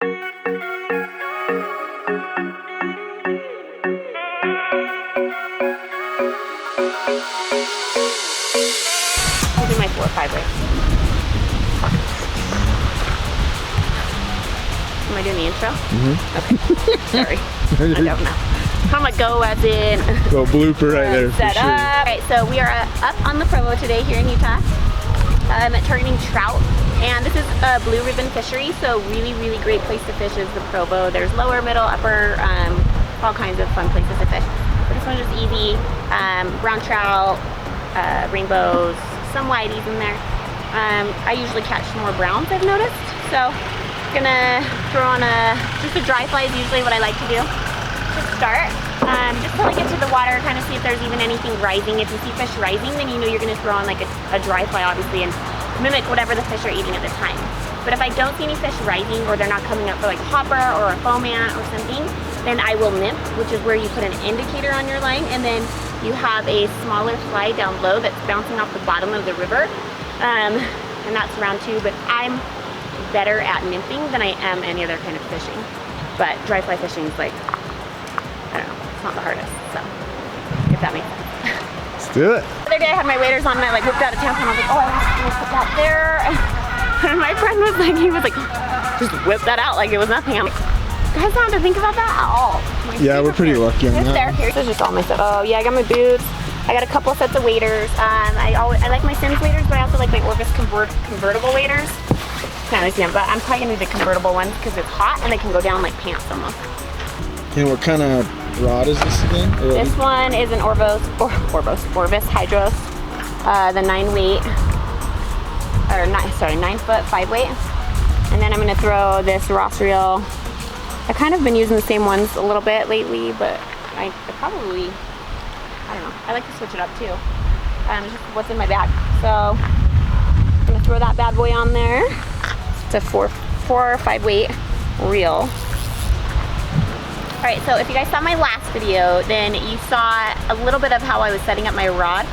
I'll do my 4 or 5 weight. Am I doing the intro? Mm-hmm. Okay. Sorry. I don't know. I'm gonna go as in. Little blooper right there. Set up. All right, so we are up on the Provo today here in Utah. Targeting trout, and this is a blue ribbon fishery, so really great place to fish is the Provo. There's lower, middle, upper, all kinds of fun places to fish. But this one's just easy. Brown trout, rainbows, some whiteys in there. I usually catch more browns, I've noticed. So gonna throw on just a dry fly is usually what I like to do to start. Just till I get to the water, kind of see if there's even anything rising. If you see fish rising, then you know you're gonna throw on like a dry fly, obviously, and mimic whatever the fish are eating at the time. But if I don't see any fish rising, or they're not coming up for like a hopper or a foam-ant or something, then I will nymph, which is where you put an indicator on your line, and then you have a smaller fly down low that's bouncing off the bottom of the river, and that's round 2. But I'm better at nymphing than I am any other kind of fishing. But dry fly fishing is like, I don't know, it's not the hardest, so if that makes sense. Let's do it. The other day I had my waders on and I like whipped out a tampon and I was like, oh, I have to put that there. And my friend was like, just whip that out like it was nothing. I'm like, you guys don't have to think about that at all. Yeah, we're pretty lucky on that. This is just all my stuff. Oh yeah, I got my boots. I got a couple of sets of waders. I like my Sims waders, but I also like my Orvis convertible waders. Can't really see them, but I'm probably gonna do the convertible ones because it's hot and they can go down like pants almost. And what kind of rod is this again? This one is an Orvis Hydros, the 9 weight, or 9 foot 5 weight. And then I'm gonna throw this Ross reel. I've kind of been using the same ones a little bit lately, but I probably, I don't know, I like to switch it up too. Just what's in my bag. So I'm gonna throw that bad boy on there. It's a 4 or 5 weight reel. All right, so if you guys saw my last video, then you saw a little bit of how I was setting up my rod,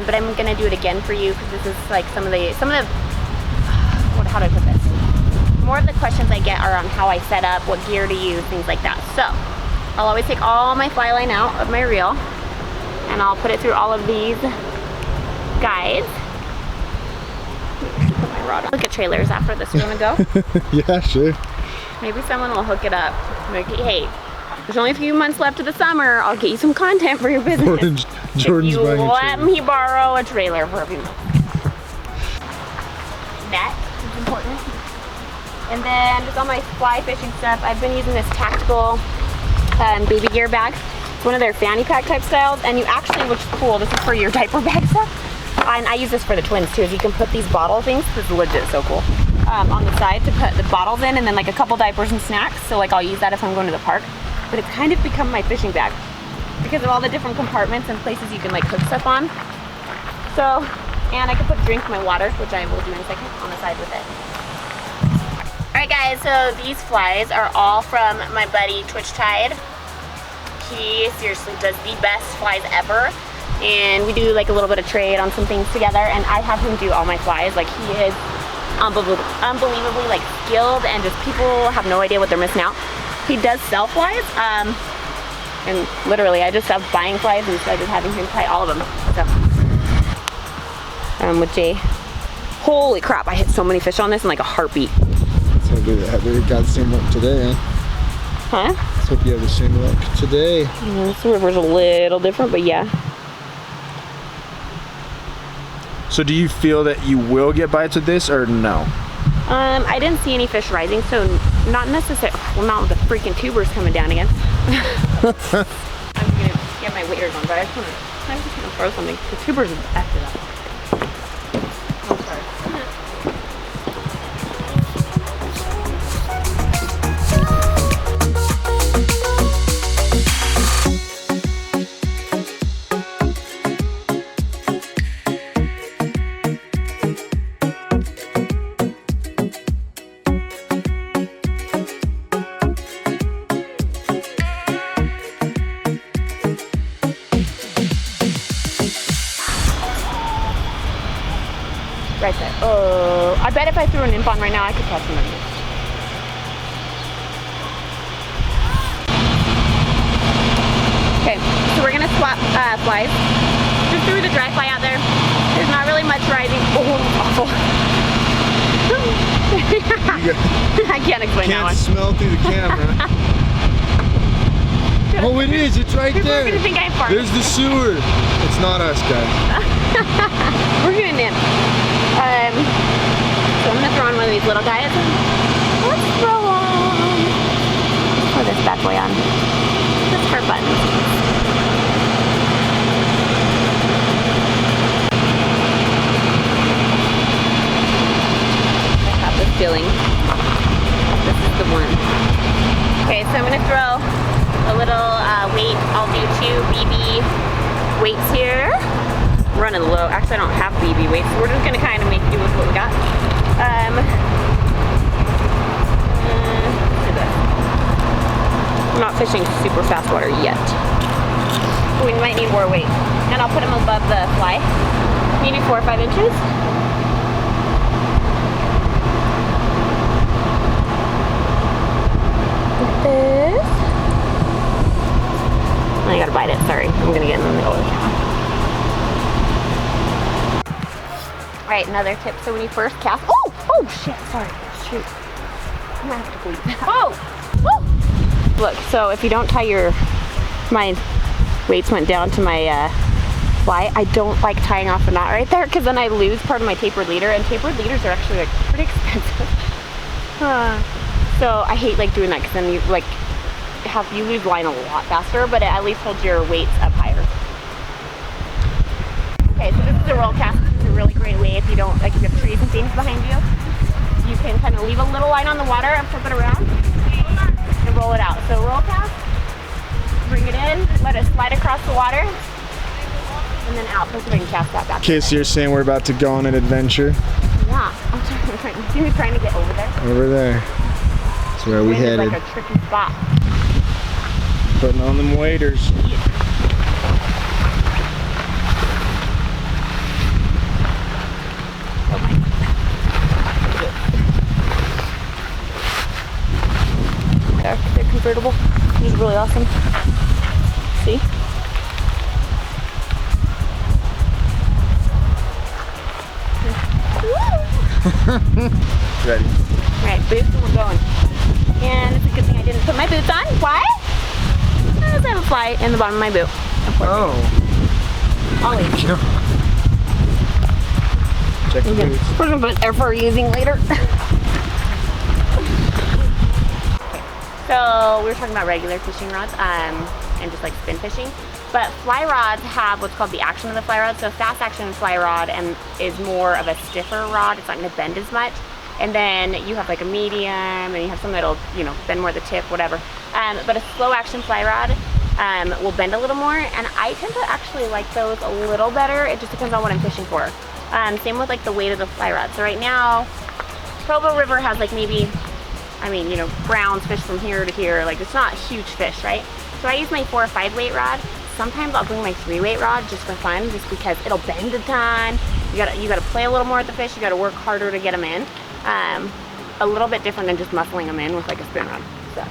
but I'm gonna do it again for you because this is like some of the, how do I put this? More of the questions I get are on how I set up, what gear to use, things like that. So I'll always take all my fly line out of my reel and I'll put it through all of these guides. Put my rod on. Look at trailers after this. You wanna go? Yeah, sure. Maybe someone will hook it up. Like, hey, there's only a few months left of the summer. I'll get you some content for your business. Jordan's if you let me borrow a trailer for a few months. Net is important. And then just all my fly fishing stuff. I've been using this tactical baby gear bag. It's one of their fanny pack type styles. And you actually, which is cool, this is for your diaper bag stuff. And I use this for the twins too, is you can put these bottle things, this is legit so cool, on the side to put the bottles in and then like a couple diapers and snacks. So like I'll use that if I'm going to the park. But it's kind of become my fishing bag because of all the different compartments and places you can like hook stuff on. So, and I can drink my water, which I will do in a second, on the side with it. All right guys, so these flies are all from my buddy Twitch Tide. He seriously does the best flies ever. And we do like a little bit of trade on some things together, and I have him do all my flies. Like he is unbelievably like skilled, and just people have no idea what they're missing out. He does sell flies, and literally I just stopped buying flies and started having him try all of them. So, with Jay, holy crap, I hit so many fish on this in like a heartbeat. Let's hope we got the same luck today, huh? Huh? Let's hope you have the same luck today. This river's a little different, but yeah. So do you feel that you will get bites with this or no? I didn't see any fish rising, so not necessarily. Well, not with the freaking tubers coming down again. I'm gonna get my waders on, but I'm just gonna throw something. The tubers after that. I'm sorry. Right there. Oh, I bet if I threw an imp on right now, I could catch him. flies. Just threw the dry fly out there. There's not really much rising. Oh, awful. I can't explain that one. Can't smell through the camera. Oh, it is. It's right People there. are gonna think I farted. There's the sewer. It's not us, guys. We're gonna nip. So I'm gonna throw on one of these little guys. Let's throw on. Throw this bad boy on. Just for fun. I have this feeling. This is the one. Okay, so I'm gonna throw a little weight. I'll do 2 BB weights here. Running low. Actually, I don't have BB weights, so we're just gonna kind of make do with what we got. Do this. I'm not fishing super fast water yet. We might need more weight, and I'll put them above the fly, maybe 4 or 5 inches. Like this. I gotta bite it. Sorry, I'm gonna get in the middle of the camera. Alright, another tip. So when you first cast, oh shit, sorry, shoot. I'm gonna have to bleep that. Oh! Look, so if you don't tie my weights went down to my fly. I don't like tying off a knot right there because then I lose part of my tapered leader, and tapered leaders are actually like pretty expensive. So I hate like doing that because then you lose line a lot faster, but it at least holds your weights up higher. Okay, so this is a roll cast. This is a really great way if you don't, like if you have trees and things behind you, you can kind of leave a little line on the water and flip it around and roll it out. So roll cast, bring it in, let it slide across the water, and then out. So we can cast that back. Okay, so you're saying we're about to go on an adventure? Yeah, I'm trying. See me trying to get over there? Over there. That's where we Wind is headed. like a tricky spot. Putting on them waders. They're convertible. This is really awesome. See? Ready. Alright, boots and we're going. And it's a good thing I didn't put my boots on. Why? Because I have a fly in the bottom of my boot. Oh. Always. Check the boots. We're gonna put it there for using later. So we were talking about regular fishing rods and just like spin fishing, but fly rods have what's called the action of the fly rod. So fast action fly rod is more of a stiffer rod. It's not going to bend as much. And then you have like a medium, and you have some that'll bend more at the tip, whatever. But a slow action fly rod will bend a little more, and I tend to actually like those a little better. It just depends on what I'm fishing for. Same with like the weight of the fly rod. So right now, Provo River has like maybe, browns fish from here to here. Like it's not huge fish, right? So I use my 4 or 5 weight rod. Sometimes I'll bring my 3 weight rod just for fun, just because it'll bend a ton. You gotta play a little more with the fish. You gotta work harder to get them in. A little bit different than just muscling them in with like a spin rod. So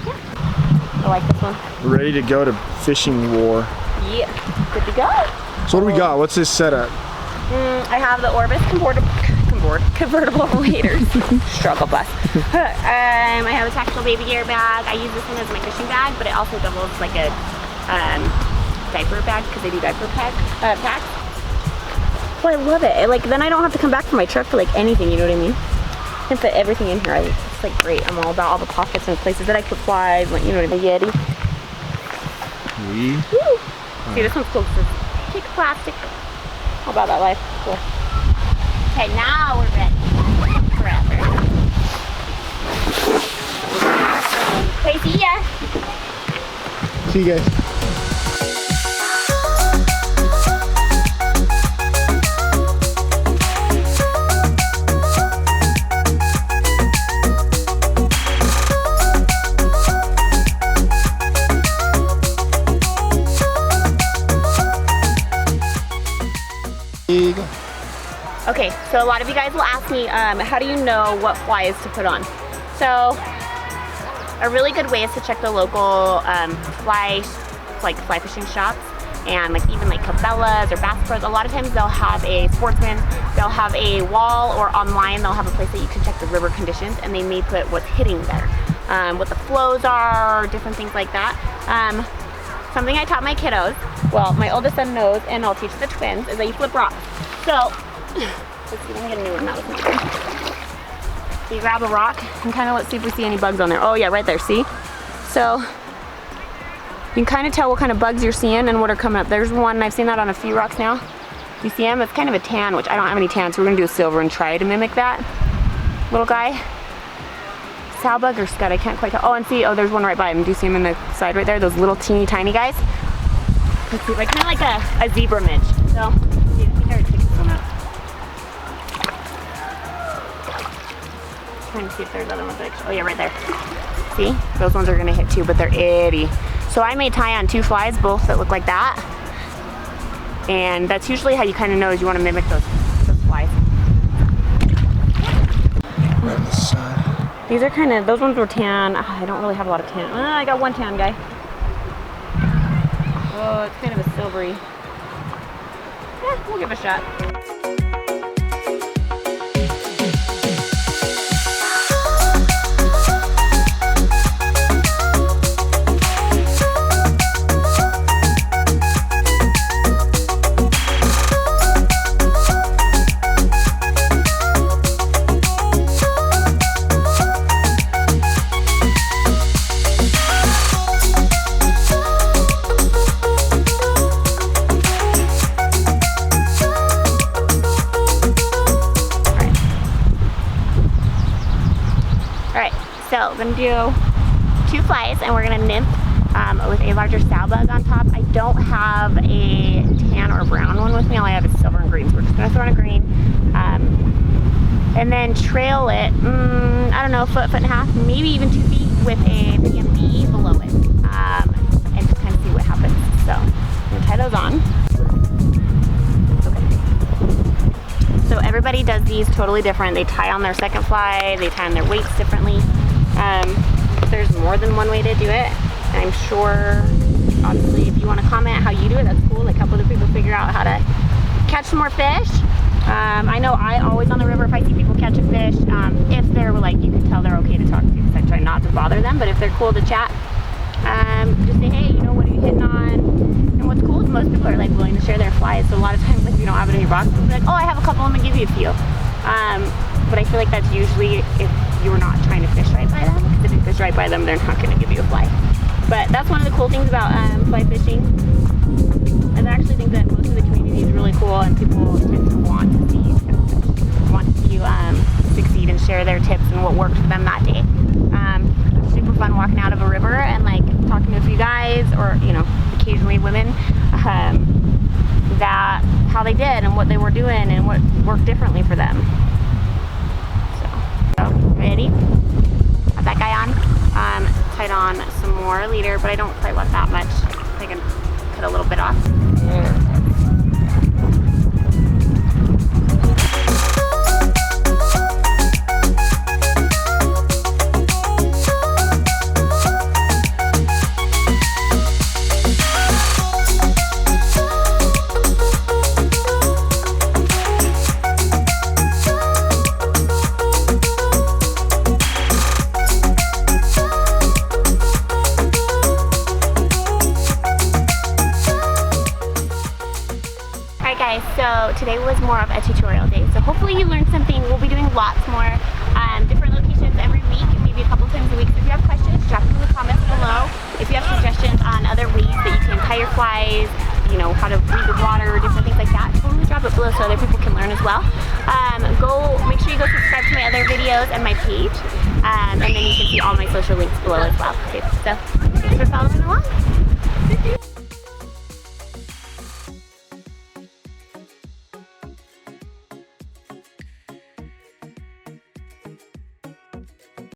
yeah, I like this one. We're ready to go to fishing war. Yeah, good to go. So what do we got? What's this setup? I have the Orbis convertible waders. Struggle bus. I have a tactical baby gear bag. I use this one as my fishing bag, but it also doubles like a diaper bag because they do diaper packs. Oh, I love it. Then I don't have to come back for my truck for like anything. You know what I mean? I can fit everything in here. It's like great. I'm all about all the pockets and places that I put flies. Like, you know what I mean? Yeti. See, this one's cool. Take plastic. How about that life? Cool. Okay, now we're ready. Forever. Okay, see ya. See you guys. Okay, so a lot of you guys will ask me, how do you know what flies to put on? So a really good way is to check the local fly fishing shops. and like even like Cabela's or Bass Pros, a lot of times they'll have a Sportsman, they'll have a wall, or online they'll have a place that you can check the river conditions, and they may put what's hitting there, what the flows are, different things like that. Something I taught my kiddos, well, my oldest son knows, and I'll teach the twins, is that you flip rocks. So, let's see, let me get a new one. That was my So you grab a rock and kind of let's see if we see any bugs on there. Oh yeah, right there, see? So, you can kind of tell what kind of bugs you're seeing and what are coming up. There's one, I've seen that on a few rocks now. You see him? It's kind of a tan, which I don't have any tan, so we're gonna do a silver and try to mimic that little guy. Salbug or scud, I can't quite tell. Oh, and see, oh, there's one right by him. Do you see him in the side right there? Those little teeny tiny guys. Let's see, like kind of like a zebra midge. So, I think I would take this one out. Trying to see if there's other ones. Oh yeah, right there. See, those ones are gonna hit too, but they're itty. So I may tie on 2 flies, both that look like that, and that's usually how you kind of know is you want to mimic those flies. Right on the side. These are kind of, those ones were tan. I don't really have a lot of tan. I got one tan guy. Oh, it's kind of a silvery. Yeah, we'll give it a shot. So we're gonna do 2 flies, and we're gonna nymph with a larger sow bug on top. I don't have a tan or brown one with me. All I have is silver and green. So we're just gonna throw in a green, and then trail it. I don't know, foot and a half, maybe even 2 feet with a PMB below it, and just kind of see what happens. So I'm gonna tie those on. So everybody does these totally different. They tie on their second fly, they tie on their weights differently. There's more than one way to do it. And I'm sure, obviously, if you want to comment how you do it, that's cool. Like help other people figure out how to catch some more fish. I know I always on the river, if I see people catch a fish, if they're like, you can tell they're okay to talk to, because I try not to bother them, but if they're cool to chat, just say, hey, you know, what are you hitting on? And what's cool is most people are like willing to share their flies. So a lot of times, like, if you don't have any rocks, they'll be like, oh, I have a couple, I'm gonna give you a few. But I feel like that's usually if you're not trying to fish right by them, because if you fish right by them, they're not gonna give you a fly. But that's one of the cool things about fly fishing. And I actually think that most of the community is really cool, and people tend to want to see you succeed and share their tips and what worked for them that day. Super fun walking out of a river and like talking to a few guys, or you know, occasionally women, that how they did and what they were doing and what worked differently for them. So ready? Got that guy on. Tied on some more leader, but I don't quite want that much. I can cut a little bit off. So today was more of a tutorial day, so hopefully you learned something. We'll be doing lots more different locations every week, maybe a couple times a week. So if you have questions, drop them in the comments below. If you have suggestions on other ways that you can tie your flies, you know, how to read the water, different things like that, totally drop it below so other people can learn as well. Make sure you go subscribe to my other videos and my page, and then you can see all my social links below as well. Okay, so thanks for following along.